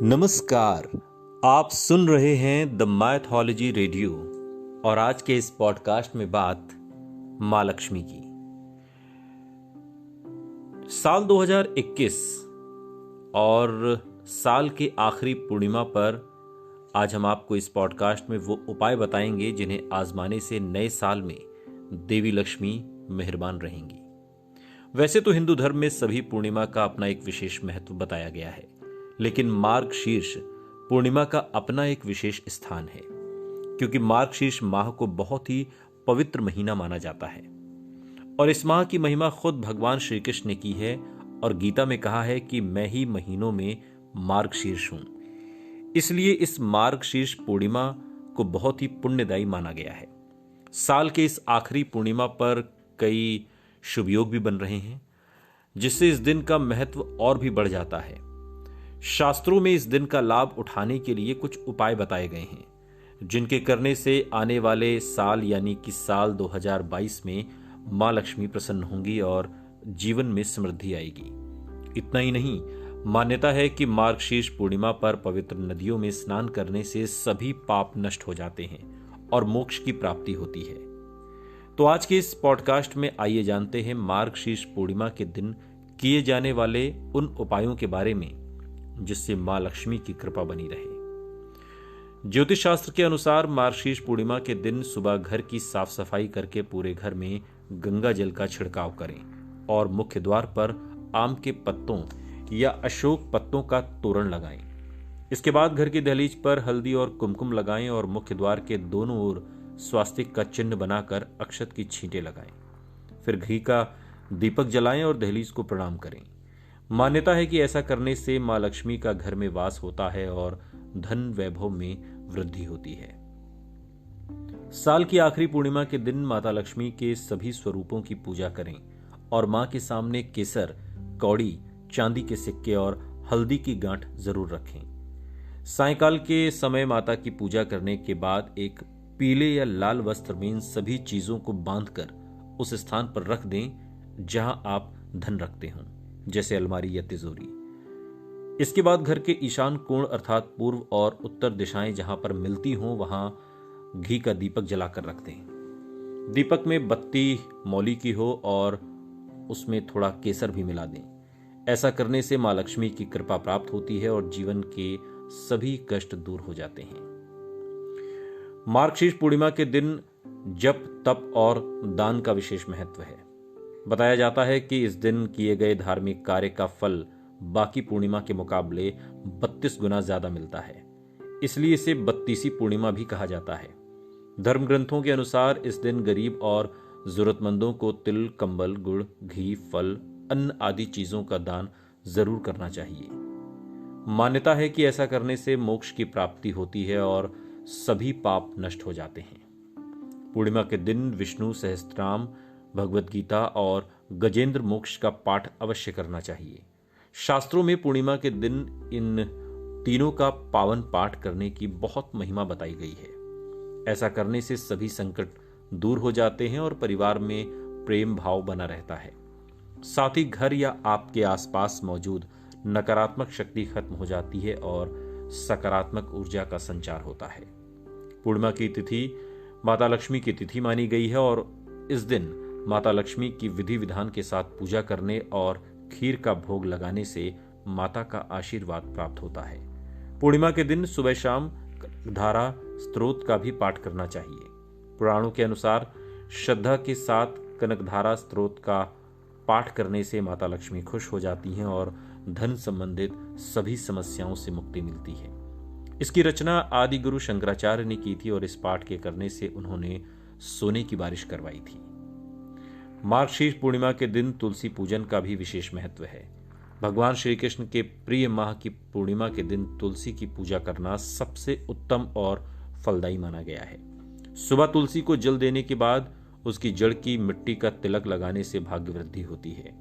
नमस्कार। आप सुन रहे हैं द माइथोलॉजी रेडियो और आज के इस पॉडकास्ट में बात मां लक्ष्मी की। साल 2021 और साल के आखिरी पूर्णिमा पर आज हम आपको इस पॉडकास्ट में वो उपाय बताएंगे जिन्हें आजमाने से नए साल में देवी लक्ष्मी मेहरबान रहेंगी। वैसे तो हिंदू धर्म में सभी पूर्णिमा का अपना एक विशेष महत्व बताया गया है, लेकिन मार्गशीर्ष पूर्णिमा का अपना एक विशेष स्थान है, क्योंकि मार्गशीर्ष माह को बहुत ही पवित्र महीना माना जाता है और इस माह की महिमा खुद भगवान श्री कृष्ण ने की है और गीता में कहा है कि मैं ही महीनों में मार्गशीर्ष हूं। इसलिए इस मार्गशीर्ष पूर्णिमा को बहुत ही पुण्यदायी माना गया है। साल के इस आखिरी पूर्णिमा पर कई शुभ योग भी बन रहे हैं, जिससे इस दिन का महत्व और भी बढ़ जाता है। शास्त्रों में इस दिन का लाभ उठाने के लिए कुछ उपाय बताए गए हैं, जिनके करने से आने वाले साल यानी कि साल 2022 में मां लक्ष्मी प्रसन्न होंगी और जीवन में समृद्धि आएगी। इतना ही नहीं, मान्यता है कि मार्गशीर्ष पूर्णिमा पर पवित्र नदियों में स्नान करने से सभी पाप नष्ट हो जाते हैं और मोक्ष की प्राप्ति होती है। तो आज के इस पॉडकास्ट में आइए जानते हैं मार्गशीर्ष पूर्णिमा के दिन किए जाने वाले उन उपायों के बारे में जिससे मां लक्ष्मी की कृपा बनी रहे। ज्योतिष शास्त्र के अनुसार मार्गशीर्ष पूर्णिमा के दिन सुबह घर की साफ सफाई करके पूरे घर में गंगा जल का छिड़काव करें और मुख्य द्वार पर आम के पत्तों या अशोक पत्तों का तोरण लगाएं। इसके बाद घर की दहलीज पर हल्दी और कुमकुम लगाएं और मुख्य द्वार के दोनों ओर स्वास्तिक का चिन्ह बनाकर अक्षत की छींटे लगाएं। फिर घी का दीपक जलाएं और दहलीज को प्रणाम करें। मान्यता है कि ऐसा करने से मां लक्ष्मी का घर में वास होता है और धन वैभव में वृद्धि होती है। साल की आखिरी पूर्णिमा के दिन माता लक्ष्मी के सभी स्वरूपों की पूजा करें और मां के सामने केसर, कौड़ी, चांदी के सिक्के और हल्दी की गांठ जरूर रखें। सायंकाल के समय माता की पूजा करने के बाद एक पीले या लाल वस्त्र में इन सभी चीजों को बांधकर उस स्थान पर रख दें जहां आप धन रखते हों, जैसे अलमारी या तिजोरी। इसके बाद घर के ईशान कोण अर्थात पूर्व और उत्तर दिशाएं जहां पर मिलती हों वहां घी का दीपक जलाकर रख दें। दीपक में बत्ती मौली की हो और उसमें थोड़ा केसर भी मिला दें। ऐसा करने से मां लक्ष्मी की कृपा प्राप्त होती है और जीवन के सभी कष्ट दूर हो जाते हैं। मार्गशीर्ष पूर्णिमा के दिन जप, तप और दान का विशेष महत्व है। बताया जाता है कि इस दिन किए गए धार्मिक कार्य का फल बाकी पूर्णिमा के मुकाबले 32 गुना ज्यादा मिलता है। इसलिए इसे 32वीं पूर्णिमा भी कहा जाता है। धर्म ग्रंथों के अनुसार इस दिन गरीब और जरूरतमंदों को तिल, कंबल, गुड़, घी, फल, अन्न आदि चीजों का दान जरूर करना चाहिए। मान्यता है कि ऐसा करने से मोक्ष की प्राप्ति होती है और सभी पाप नष्ट हो जाते हैं। पूर्णिमा के दिन विष्णु सहस्त्रनाम, भगवत गीता और गजेंद्र मोक्ष का पाठ अवश्य करना चाहिए। शास्त्रों में पूर्णिमा के दिन इन तीनों का पावन पाठ करने की बहुत महिमा बताई गई है। ऐसा करने से सभी संकट दूर हो जाते हैं और परिवार में प्रेम भाव बना रहता है। साथ ही घर या आपके आसपास मौजूद नकारात्मक शक्ति खत्म हो जाती है और सकारात्मक ऊर्जा का संचार होता है। पूर्णिमा की तिथि माता लक्ष्मी की तिथि मानी गई है और इस दिन माता लक्ष्मी की विधि विधान के साथ पूजा करने और खीर का भोग लगाने से माता का आशीर्वाद प्राप्त होता है। पूर्णिमा के दिन सुबह शाम धारा स्तोत्र का भी पाठ करना चाहिए। पुराणों के अनुसार श्रद्धा के साथ कनकधारा स्तोत्र का पाठ करने से माता लक्ष्मी खुश हो जाती हैं और धन संबंधित सभी समस्याओं से मुक्ति मिलती है। इसकी रचना आदि गुरु शंकराचार्य ने की थी और इस पाठ के करने से उन्होंने सोने की बारिश करवाई थी। मार्गशीर्ष पूर्णिमा के दिन तुलसी पूजन का भी विशेष महत्व है। भगवान श्री कृष्ण के प्रिय माह की पूर्णिमा के दिन तुलसी की पूजा करना सबसे उत्तम और फलदायी माना गया है। सुबह तुलसी को जल देने के बाद उसकी जड़ की मिट्टी का तिलक लगाने से भाग्य वृद्धि होती है।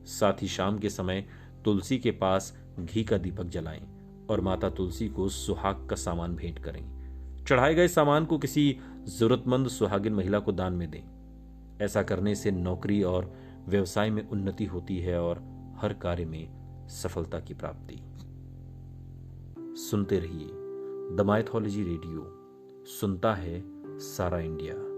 साथ ही शाम के समय तुलसी के पास घी का दीपक जलाएं और माता तुलसी को सुहाग का सामान भेंट करें। चढ़ाए गए सामान को किसी जरूरतमंद सुहागिन महिला को दान में दें। ऐसा करने से नौकरी और व्यवसाय में उन्नति होती है और हर कार्य में सफलता की प्राप्ति। सुनते रहिए। द माइथोलॉजी रेडियो, सुनता है सारा इंडिया।